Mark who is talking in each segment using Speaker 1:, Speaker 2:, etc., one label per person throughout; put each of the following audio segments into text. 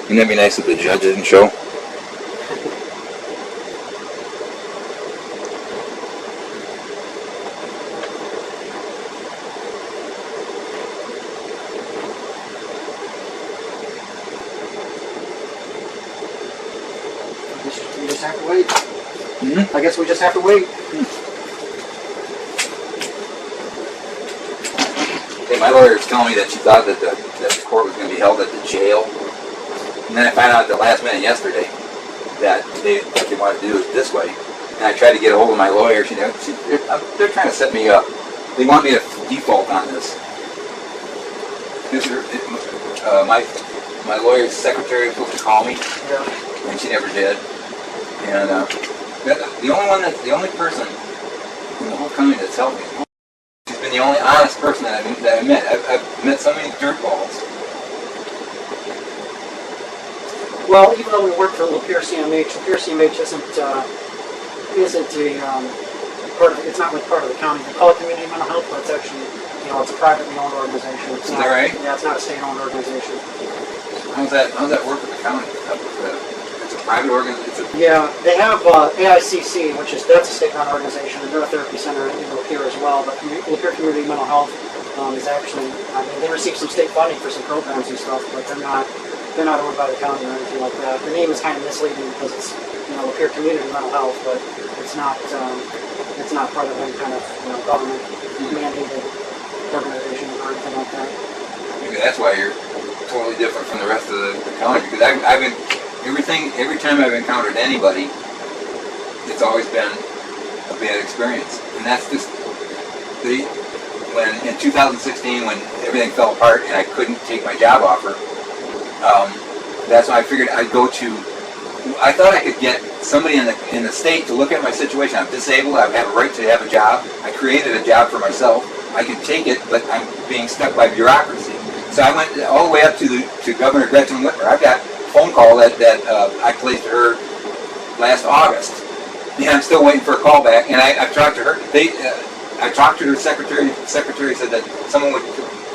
Speaker 1: Wouldn't that be nice if the judge didn't show?
Speaker 2: We just have to wait. I guess we just have to wait.
Speaker 1: Hey, my lawyer was telling me that she thought that the court was going to be held at the jail. And then I found out at the last minute yesterday that they want to do it this way. And I tried to get a hold of my lawyer. They're trying to set me up. They want me to default on this. My lawyer's secretary was supposed to call me, and she never did. And the only person in the whole county that's helped me. She's been the only honest person that I met. I've met so many dirtballs.
Speaker 2: Well, even though we work for Lapeer CMH, Lapeer CMH isn't a part of. It's not like part of the county. They call it community mental health, but it's actually, it's a privately owned organization. It's not,
Speaker 1: right?
Speaker 2: Yeah, it's not a state-owned organization.
Speaker 1: How's that work with the county? It's a private organization.
Speaker 2: Yeah, they have AICC, that's a state-run organization, and they're a therapy center in Lapeer as well. But Lapeer Community Mental Health is actually, they receive some state funding for some programs and stuff, but they're not owned by the county or anything like that. The name is kind of misleading because it's Lapeer Community Mental Health, but it's not part of any kind of government mandated organization or anything like that.
Speaker 1: Maybe that's why you're totally different from the rest of the county, because I've been every time I've encountered anybody, it's always been a bad experience, and that's just when in 2016 when everything fell apart and I couldn't take my job offer. That's why I figured I'd go to. I thought I could get somebody in the state to look at my situation. I'm disabled. I have a right to have a job. I created a job for myself. I can take it, but I'm being stuck by bureaucracy. So I went all the way up to Governor Gretchen Whitmer. I've got a phone call that I placed to her last August, and I'm still waiting for a call back. And I've talked to her. I talked to her secretary. The secretary said that someone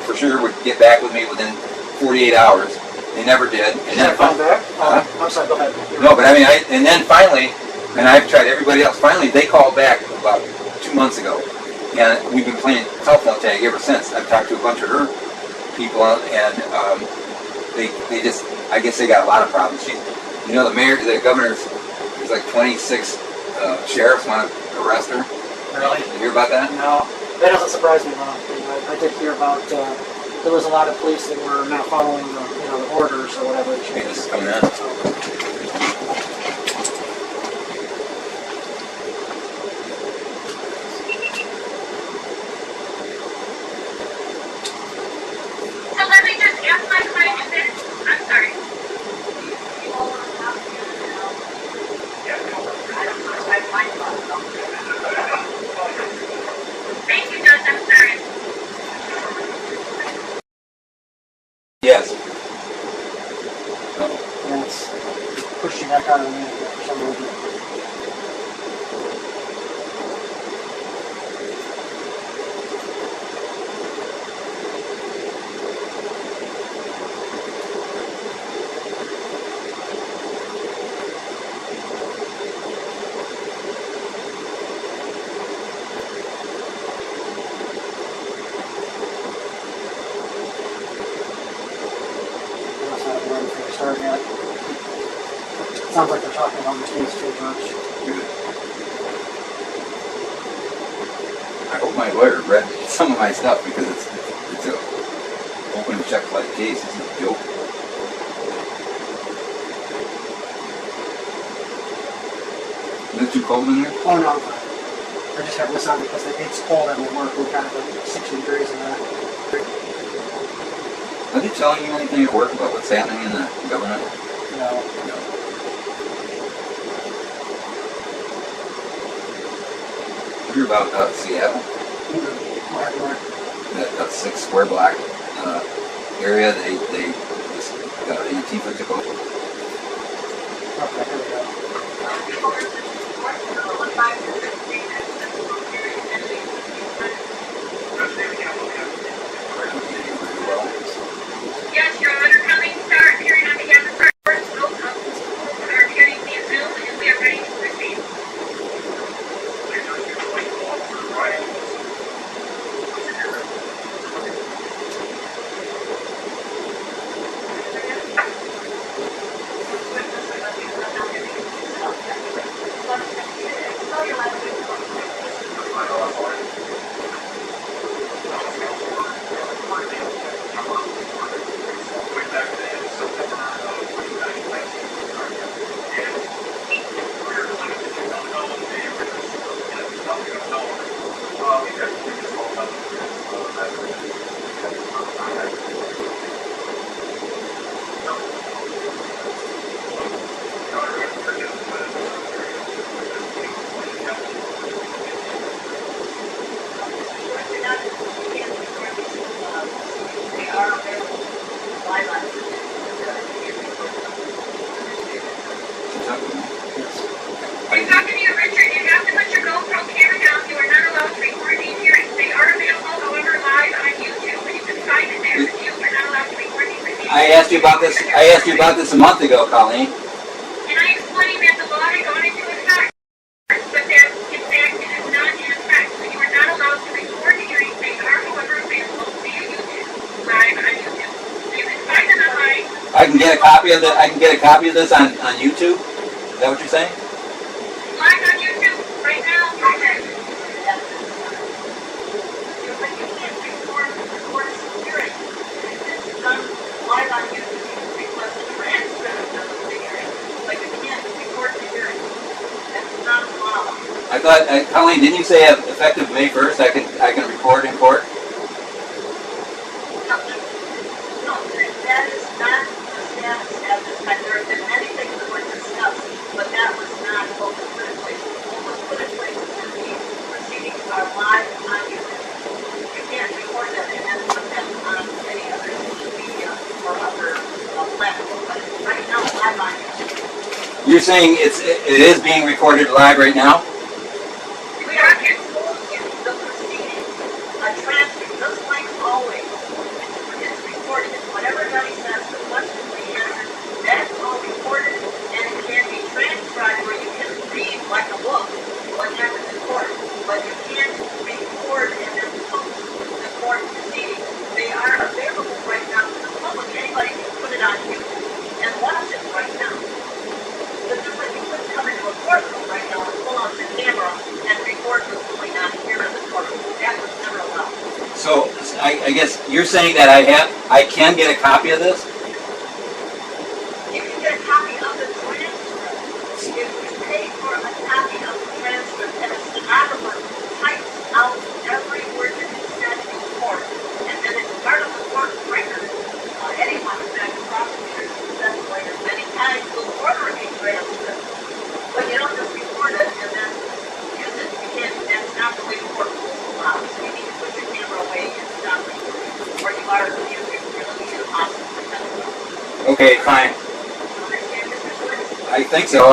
Speaker 1: for sure would get back with me within 48 hours. They never did. And then
Speaker 2: come back? I'm sorry, go ahead.
Speaker 1: No, but I mean, and then finally, and I've tried everybody else. Finally, they called back about 2 months ago, and we've been playing telephone tag ever since. I've talked to a bunch of her people, and they just, I guess they got a lot of problems. The mayor, the governor's, there's like 26 sheriffs want to arrest her.
Speaker 2: Really?
Speaker 1: Did you hear about that?
Speaker 2: No, that doesn't surprise me at all. I did hear about. There was a lot of police that were not following the orders or whatever.
Speaker 1: Hey, this is coming in.
Speaker 3: So let me just ask my client this. I'm sorry. Thank you, Judge. I'm sorry.
Speaker 1: Yes.
Speaker 2: And it's pushed you back out of the minute for some reason. Sounds like they're talking about the case too much.
Speaker 1: I hope my lawyer read some of my stuff because it's a open check like case. It's a joke. Is it too cold in here?
Speaker 2: Oh no, I just have this on because it's cold at work. We're kind of like 60 degrees in that.
Speaker 1: Are they telling you anything at work about what's happening in the government?
Speaker 2: No.
Speaker 1: Hear about Seattle? That 6 square block area, they just got Antifa took over.
Speaker 2: Okay, here we go.
Speaker 3: Yes, Your Honor, coming start hearing on behalf of You're talking to you, Richard. You have to put your GoPro camera down. You are not allowed to record these hearings. They are available, however, live on YouTube, and you can find it there. But you are not allowed to record these proceedings.
Speaker 1: I asked you about this. I asked you about this a month ago, Colleen.
Speaker 3: And I explained that the law had gone into effect, but that in fact it is not in effect. So you are not allowed to record the hearings. They are, however, available via YouTube, live on YouTube. So you can find them online.
Speaker 1: I can get a copy of the. I can get a copy of this on YouTube. Is that what you're saying?
Speaker 3: Live on YouTube right now. Okay.
Speaker 4: But you can't record some hearing. This is done live on YouTube. You can request a transcript of the hearing, but you can't record the hearing. That's not allowed.
Speaker 1: I thought, Colleen, didn't you say effective May 1st? I can record in court.
Speaker 4: No, that is not the status at this time. There have been many things that were discussed, but that was not what was put in place. What was put in place is that these proceedings are live on YouTube. You can't record them and then put them on any other social media or other platform. But it's right now live on YouTube.
Speaker 1: You're saying it is being recorded live right now?
Speaker 4: We are exposing the proceeding, a transcript, just like always. It's recorded. Whatever Gunny says, the questions we answer, that's all recorded, and it can be transcribed where you can read like a book what happens in court. But you can't record and then post the court proceedings. They are available right now to the public. Anybody can put it on YouTube and watch it right now. But just like you couldn't come into a courtroom right now and pull out your camera and record what's going on here in the courtroom. That was never allowed.
Speaker 1: So I guess you're saying that I can get a copy of this?
Speaker 4: You can get a copy of the transcript. If you pay for a copy of the transcript and a stenographer types out every word that is said in court, and then it's part of the court record, anyone, in fact, prosecutors, investigators, many times will order a transcript. But you don't just record it and then use it. You can't, that's not the way the court rules allow. So you need to put your camera away and stop recording. Or you are, you're looking at impossible to kind of
Speaker 1: Okay, fine.
Speaker 4: understand Mr. Schwartz?
Speaker 1: I think so.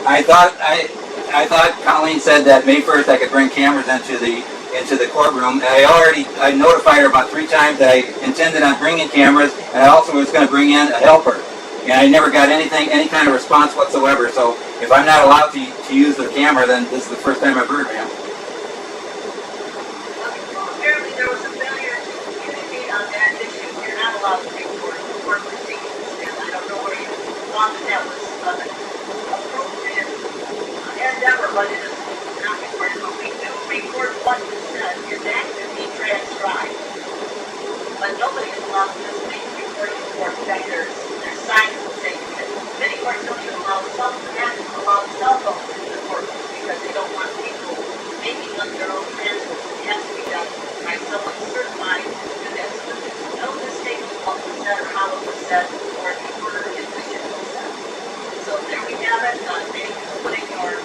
Speaker 1: I thought Colleen said that May 1st I could bring cameras into the courtroom. And I notified her about 3 times that I intended on bringing cameras, and I also was going to bring in a helper. And I never got any kind of response whatsoever. So if I'm not allowed to use the camera, then this is the first time I've heard of him.
Speaker 4: Apparently there was a failure to communicate on that issue. You're not allowed to record court proceedings, and I don't know where you thought that was appropriate endeavor, but it is not recorded. But we do record what is said, and that can be transcribed. But nobody is allowed to just make recording in court. In fact, there's signs that say that many courts don't even allow cell phones in the court because they don't want people making up their own transcripts. It has to be done by someone certified to do that. So there's no mistake of what was said or how it was said or the order in which it was said. So there we have it. Thank you for putting your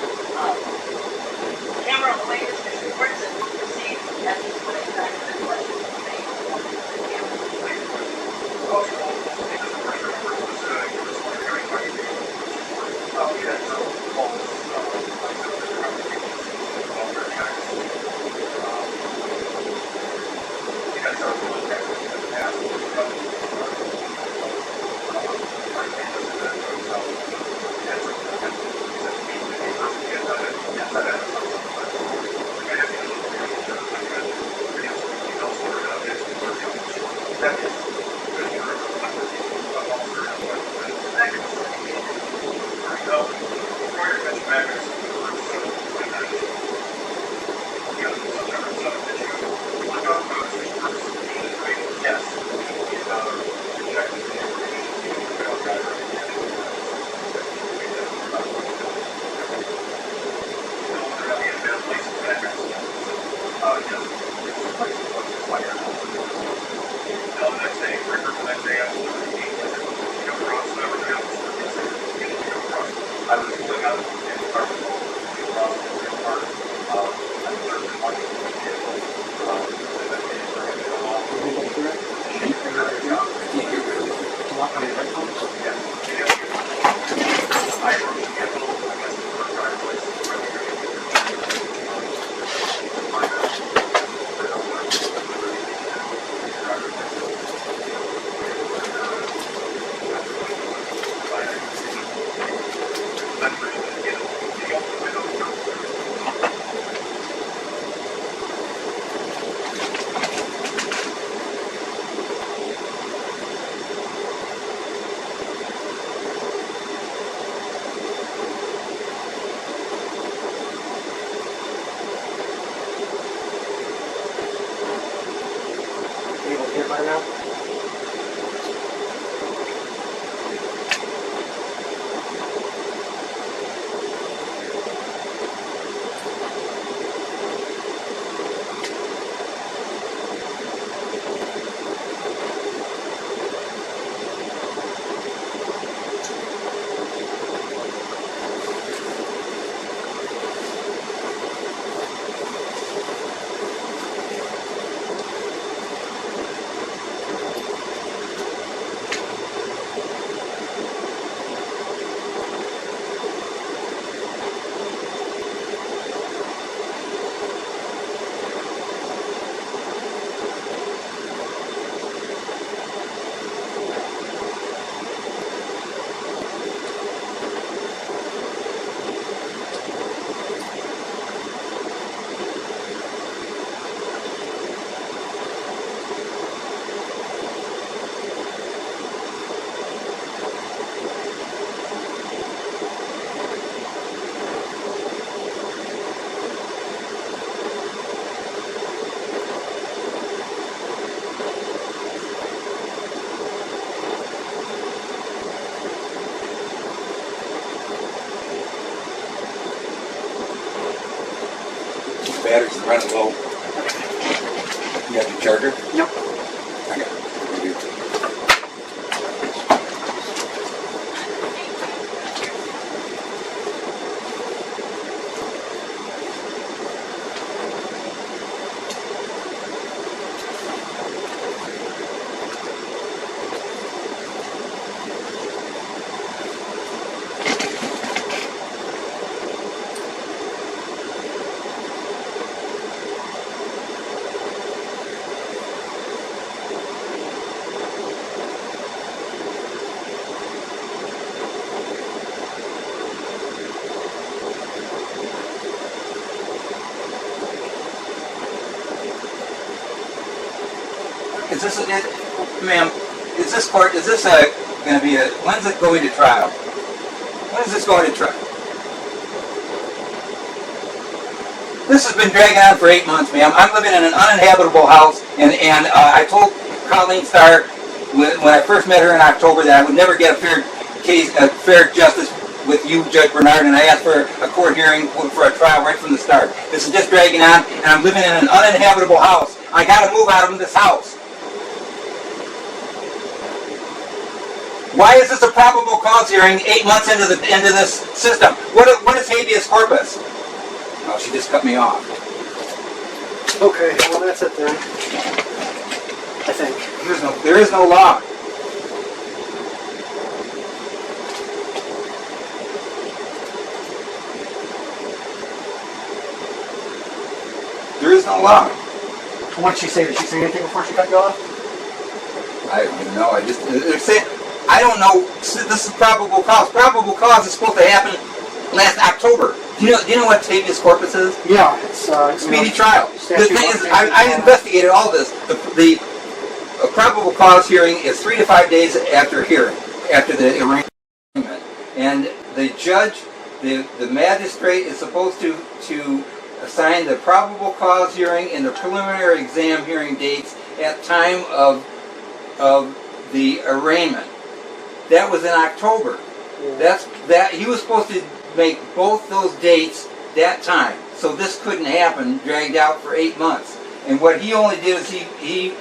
Speaker 2: better now?
Speaker 1: Batteries are running low. You got your charger?
Speaker 2: Yep.
Speaker 1: I got it. Is this, ma'am, is this court, is this going to be a, when's it going to trial? When is this going to trial? This has been dragging on for 8 months, ma'am. I'm living in an uninhabitable house, and I told Colleen Starr when I first met her in October that I would never get a fair justice with you, Judge Bernard, and I asked for a court hearing for a trial right from the start. This is just dragging on, and I'm living in an uninhabitable house. I got to move out of this house. Why is this a probable cause hearing 8 months into this system? What is habeas corpus? Oh, she just cut me off.
Speaker 2: Okay, well that's it then. I think.
Speaker 1: There is no law. There is no law.
Speaker 2: What did she say? Did she say anything before she cut you off?
Speaker 1: I don't know. They're saying, I don't know. This is probable cause. Probable cause is supposed to happen last October. Do you know what habeas corpus is?
Speaker 2: Yeah, it's
Speaker 1: Speedy trial. The thing is, I investigated all this. The probable cause hearing is 3 to 5 days after the arraignment, and the judge, the magistrate is supposed to assign the probable cause hearing and the preliminary exam hearing dates at time of the arraignment. That was in October. He was supposed to make both those dates that time, so this couldn't happen, dragged out for 8 months. And what he only did is he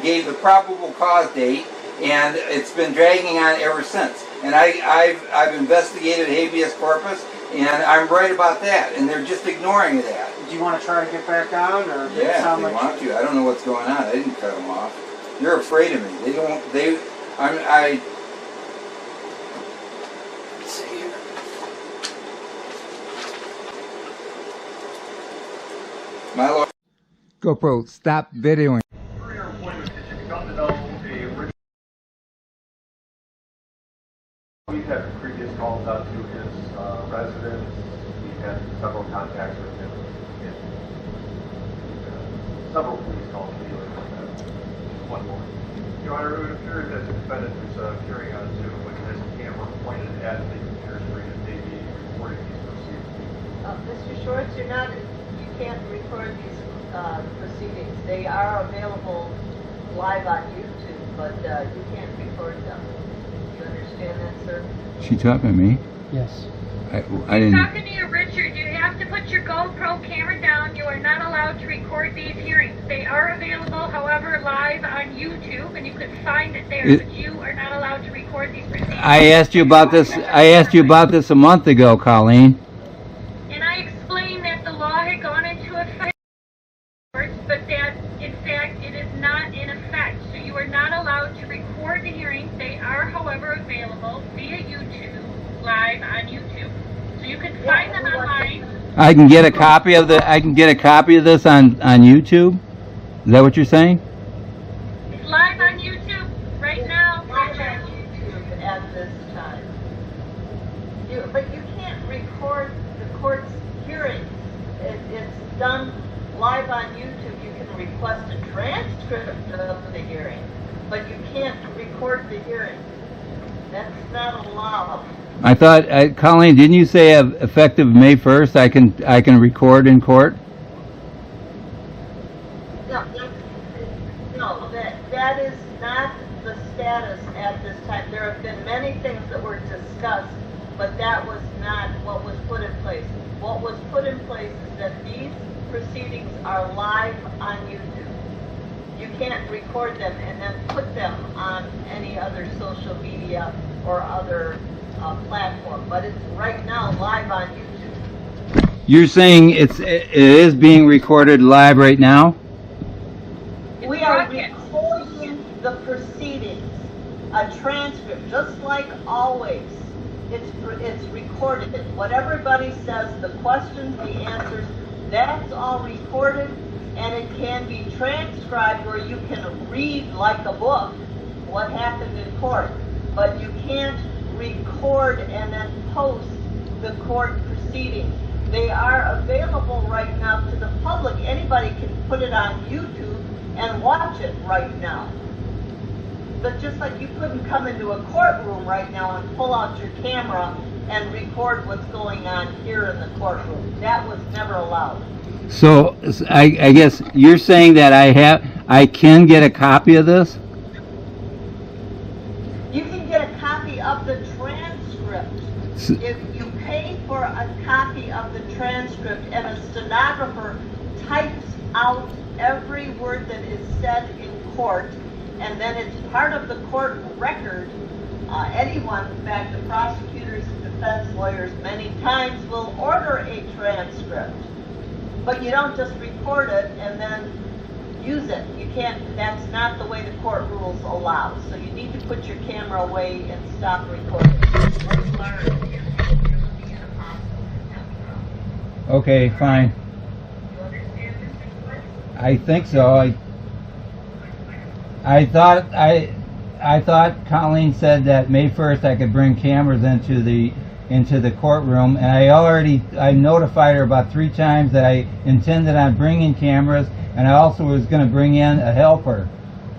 Speaker 1: gave the probable cause date, and it's been dragging on ever since. And I've investigated habeas corpus, and I'm right about that, and they're just ignoring that.
Speaker 2: Do you want to try to get back on, or did it
Speaker 1: Yeah,
Speaker 2: sound
Speaker 1: if they
Speaker 2: like
Speaker 1: want to. I don't know what's going on. I didn't cut them off. They're afraid of me.
Speaker 2: Let's see here.
Speaker 1: My lord. GoPro, stop videoing.
Speaker 5: For your employment, did you come to know a We've had previous calls out to his residence. We've had several contacts with him. Several police calls dealing with that. One more. Your Honor, it would appear that the defendant was appearing on Zoom with his camera pointed at the computer screen and maybe recording these proceedings.
Speaker 4: Mr. Schwartz, you can't record these proceedings. They are available live on YouTube, but you can't record them. You understand that, sir?
Speaker 1: She talking to me?
Speaker 2: Yes.
Speaker 1: I didn't.
Speaker 3: Talking to you, Richard. You have to put your GoPro camera down. You are not allowed to record these hearings. They are available, however, live on YouTube, and you can find it there. But you are not allowed to record these proceedings.
Speaker 1: I asked you about this. I asked you about this a month ago, Colleen.
Speaker 3: And I explained that the law had gone into effect, but that, in fact, it is not in effect. So you are not allowed to record the hearings. They are, however, available via YouTube, live on YouTube. So you can find them online.
Speaker 1: I can get a copy of the. I can get a copy of this on YouTube. Is that what you're saying?
Speaker 3: It's live on YouTube right now,
Speaker 4: Live
Speaker 3: Richard.
Speaker 4: on YouTube at this time. But you can't record the court's hearings. It's done live on YouTube. You can request a transcript of the hearing, but you can't record the hearing. That's not allowed.
Speaker 1: I thought, Colleen, didn't you say effective May 1st? I can record in court.
Speaker 4: No, that is not the status at this time. There have been many things that were discussed, but that was not what was put in place. What was put in place is that these proceedings are live on YouTube. You can't record them and then put them on any other social media or other platform, but it's right now live on YouTube.
Speaker 1: You're saying it is being recorded live right now?
Speaker 4: We are recording the proceedings, a transcript, just like always. It's recorded. What everybody says, the questions, the answers, that's all recorded, and it can be transcribed where you can read like a book what happened in court, but you can't record and then post the court proceedings. They are available right now to the public. Anybody can put it on YouTube and watch it right now. But just like you couldn't come into a courtroom right now and pull out your camera and record what's going on here in the courtroom. That was never allowed.
Speaker 1: So I guess you're saying that I can get a copy of this?
Speaker 4: You can get a copy of the transcript. If you pay for a copy of the transcript and a stenographer types out every word that is said in court, and then it's part of the court record, anyone, in fact, the prosecutors and defense lawyers many times will order a transcript. But you don't just record it and then use it. You can't, that's not the way the court rules allow. So you need to put your camera away and stop recording.
Speaker 1: Okay, fine. I think so. I thought Colleen said that May 1st I could bring cameras into the courtroom, and I notified her about 3 times that I intended on bringing cameras, and I also was going to bring in a helper,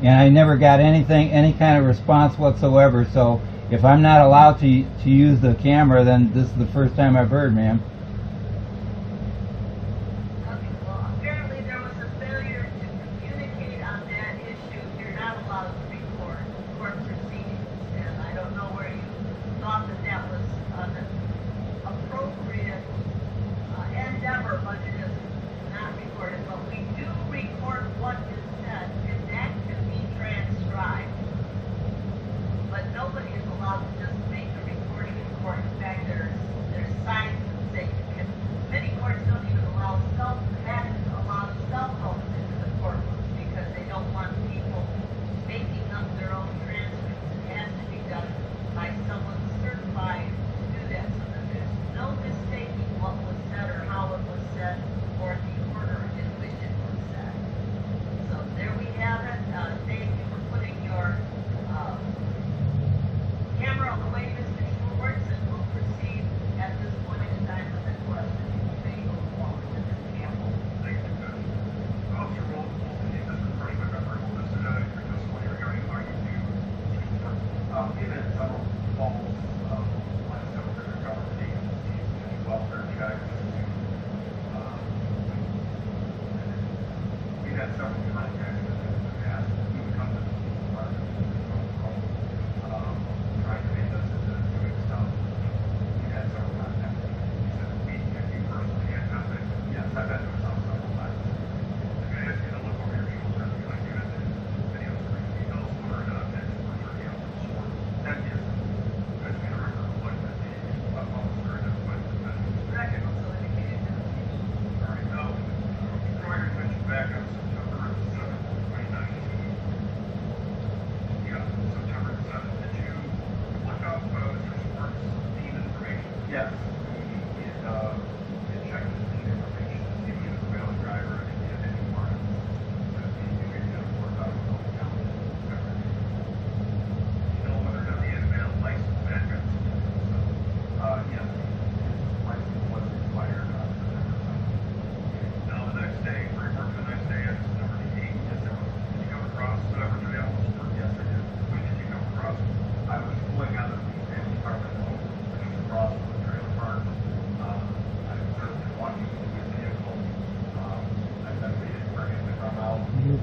Speaker 1: and I never got any kind of response whatsoever. So if I'm not allowed to use the camera, then this is the first time I've heard, ma'am.
Speaker 4: Okay, well, apparently there was a failure to communicate on that issue. You're not allowed to record court proceedings, and I don't know where you thought that was an appropriate endeavor, but it is not recorded. But we do record what is said, and that can be transcribed. But nobody is allowed to just make a recording in court. In fact, there's signs that say you can. Many courts don't even allow cell phones into the courtroom because they don't want people making up their own transcripts. It has to be done by someone certified to do that, so that there's no mistaking what was said or how it was said or the order in which it was said. So there we have it. Dave, you were putting your camera away, Mr. Schwartz, and we'll proceed at this point in time with the question. You may go forward with this camera.
Speaker 5: Thank you, Judge. Officer Roll, this is Frank McGovern. This is your disciplinary hearing. Are you new? We've had several calls last several different government agencies and welfare checks. We've had several contacts in the past. We would come to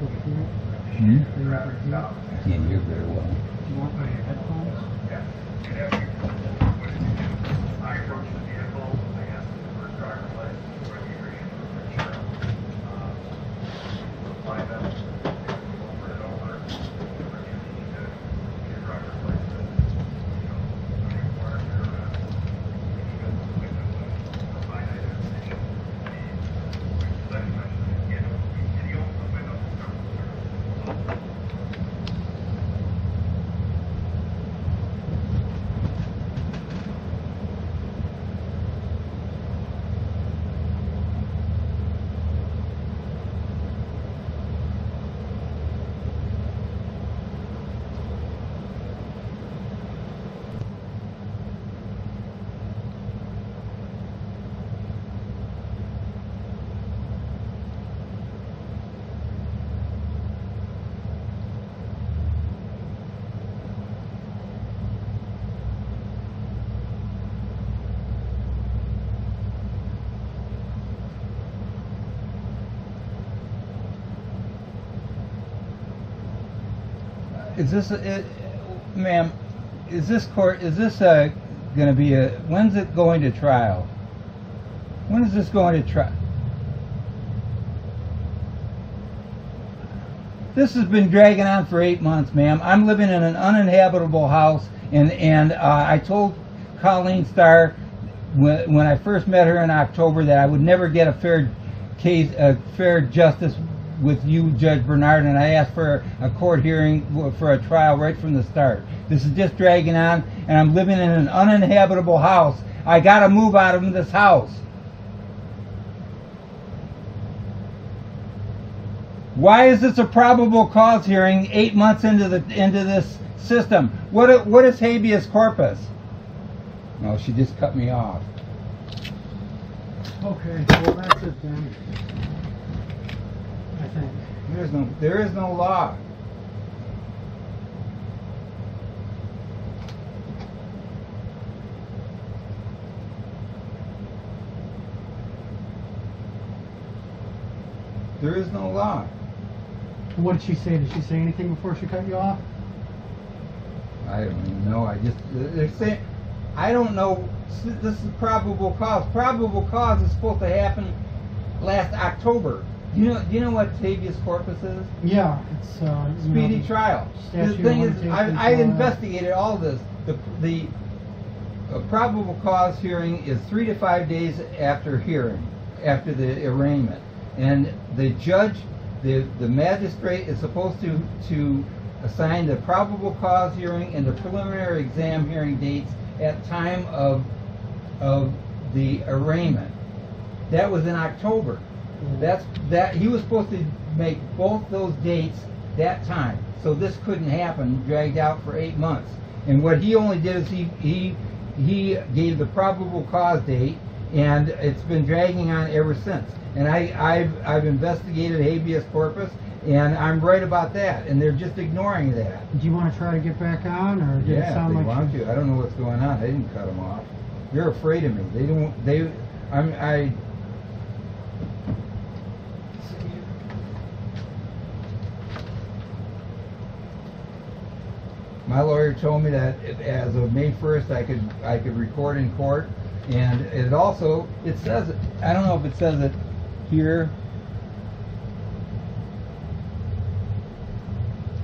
Speaker 6: Hmm?
Speaker 5: Traffic stop.
Speaker 6: I can't hear very well.
Speaker 2: Do you want my headphones?
Speaker 5: Yeah. And as you, I approached the vehicle, I asked him for his driver's license, registration, insurance. Find them, over it over. Whether you need to get your driver's license, you know, when you acquire your, even with a finite identification. Which, as I mentioned, you know, and he opened the window.
Speaker 6: Is this, ma'am, is this going to be when's it going to trial? When is this going to trial? This has been dragging on for 8 months, ma'am. I'm living in an uninhabitable house, and I told Colleen Starr when I first met her in October that I would never get a fair justice with you, Judge Bernard, and I asked for a court hearing for a trial right from the start. This is just dragging on, and I'm living in an uninhabitable house. I gotta move out of this house. Why is this a probable cause hearing 8 months into this system? What is habeas corpus? No, she just cut me off.
Speaker 2: Okay, well that's it then. I think.
Speaker 6: There is no law. There is no law.
Speaker 2: What did she say? Did she say anything before she cut you off?
Speaker 6: I don't even know. They're saying, I don't know. This is probable cause. Probable cause is supposed to happen last October. Do you know what habeas corpus is?
Speaker 2: Yeah, it's
Speaker 6: Speedy trial. The thing is, I investigated all this. The probable cause hearing is 3 to 5 days after the arraignment, and the judge, the magistrate is supposed to assign the probable cause hearing and the preliminary exam hearing dates at time of the arraignment. That was in October. He was supposed to make both those dates that time, so this couldn't happen, dragged out for 8 months. And what he only did is he gave the probable cause date, and it's been dragging on ever since. And I've investigated habeas corpus, and I'm right about that, and they're just ignoring that.
Speaker 2: Do you want to try to get back on, or did it
Speaker 6: Yeah,
Speaker 2: sound
Speaker 6: if they
Speaker 2: like
Speaker 6: want to. I don't know what's going on. They didn't cut them off. They're afraid of me. My lawyer told me that as of May 1st I could record in court, and it says, I don't know if it says it here.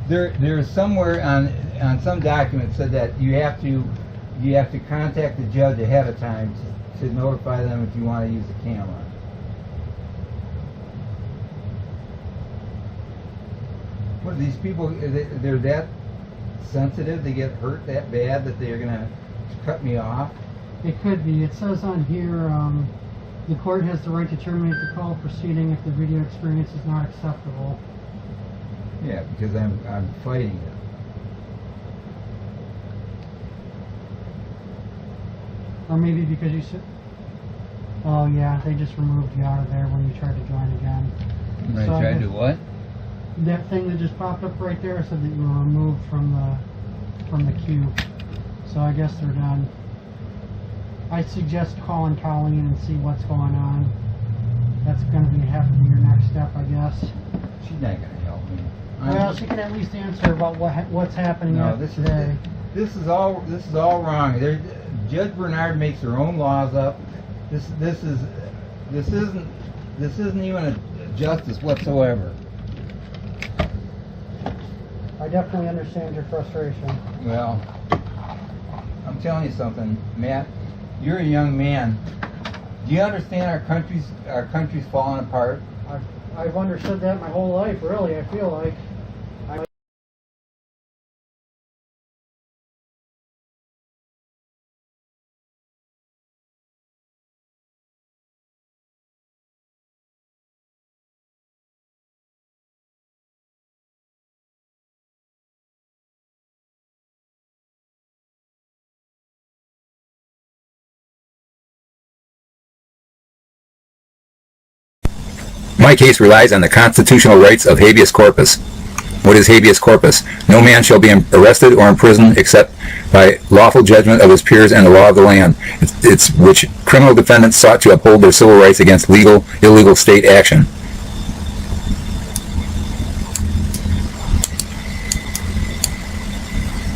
Speaker 6: There's somewhere on some document said that you have to contact the judge ahead of time to notify them if you want to use the camera. What are these people? They're that sensitive? They get hurt that bad that they're gonna cut me off?
Speaker 2: It could be. It says on here, the court has the right to terminate the call proceeding if the video experience is not acceptable.
Speaker 6: Yeah, because I'm fighting it.
Speaker 2: Or maybe because you said, oh yeah, they just removed you out of there when you tried to join again.
Speaker 6: When
Speaker 2: So
Speaker 6: I
Speaker 2: I
Speaker 6: tried to
Speaker 2: guess-
Speaker 6: what?
Speaker 2: That thing that just popped up right there said that you were removed from the queue. So I guess they're done. I suggest calling Colleen and see what's going on. That's going to have to be your next step, I guess.
Speaker 6: She's not gonna help
Speaker 2: Well, she can at least answer about what's happening
Speaker 6: No, this
Speaker 2: today.
Speaker 6: is all wrong. Judge Bernard makes her own laws up. This isn't even a justice whatsoever.
Speaker 2: I definitely understand your frustration.
Speaker 6: Well, I'm telling you something, Matt. You're a young man. Do you understand our country's falling apart?
Speaker 2: I've understood that my whole life, really. I feel like.
Speaker 1: My case relies on the constitutional rights of habeas corpus. What is habeas corpus? No man shall be arrested or imprisoned except by lawful judgment of his peers and the law of the land. It's which criminal defendants sought to uphold their civil rights against illegal state action.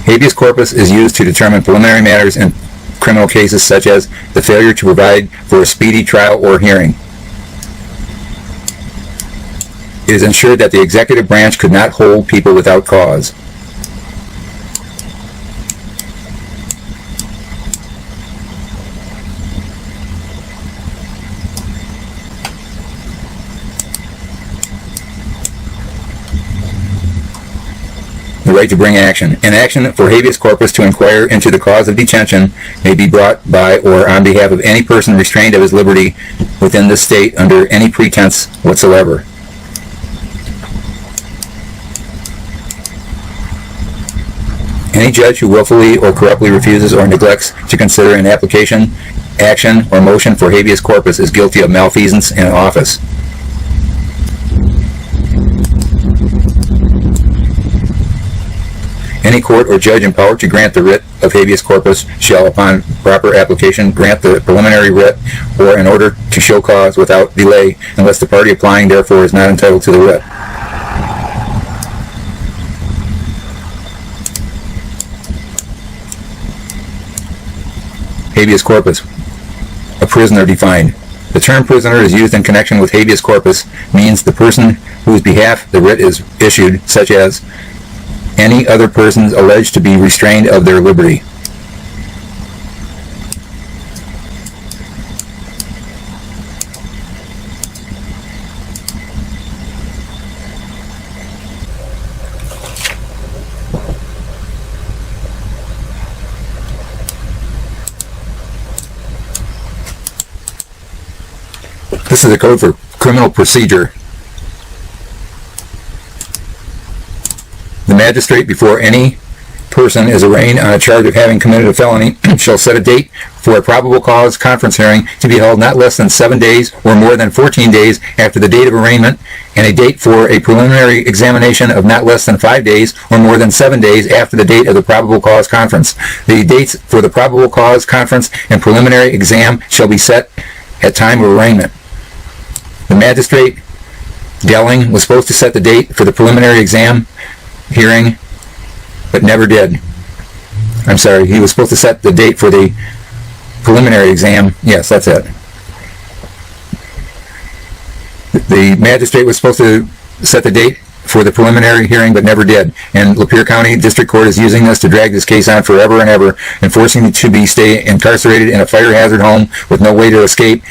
Speaker 1: Habeas corpus is used to determine preliminary matters in criminal cases such as the failure to provide for a speedy trial or hearing. It is ensured that the executive branch could not hold people without cause. The right to bring action. An action for habeas corpus to inquire into the cause of detention may be brought by or on behalf of any person restrained of his liberty within this state under any pretense whatsoever. Any judge who willfully or corruptly refuses or neglects to consider an application, action, or motion for habeas corpus is guilty of malfeasance in office. Any court or judge empowered to grant the writ of habeas corpus shall, upon proper application, grant the preliminary writ or in order to show cause without delay, unless the party applying therefore is not entitled to the writ. Habeas corpus. A prisoner defined. The term prisoner is used in connection with habeas corpus means the person whose behalf the writ is issued, such as any other persons alleged to be restrained of their liberty. This is a code for criminal procedure. The magistrate, before any person is arraigned on a charge of having committed a felony, shall set a date for a probable cause conference hearing to be held not less than 7 days or more than 14 days after the date of arraignment, and a date for a preliminary examination of not less than 5 days or more than 7 days after the date of the probable cause conference. The dates for the probable cause conference and preliminary exam shall be set at time of arraignment. The magistrate, Delling, was supposed to set the date for the preliminary exam hearing, but never did. I'm sorry, he was supposed to set the date for the preliminary exam. Yes, that's it. The magistrate was supposed to set the date for the preliminary hearing, but never did. And Lapeer County District Court is using this to drag this case on forever and ever, and forcing me to stay incarcerated in a fire hazard home with no way to escape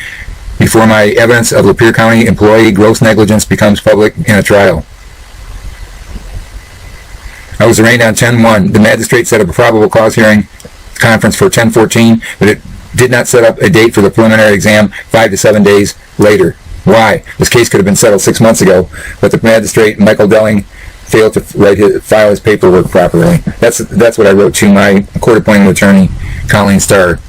Speaker 1: before my evidence of Lapeer County employee gross negligence becomes public in a trial. I was arraigned on 10/1. The magistrate set up a probable cause hearing conference for 10/14, but it did not set up a date for the preliminary exam 5 to 7 days later. Why? This case could have been settled 6 months ago, but the magistrate, Michael Delling, failed to file his paperwork properly. That's what I wrote to my court-appointed attorney, Colleen Starr.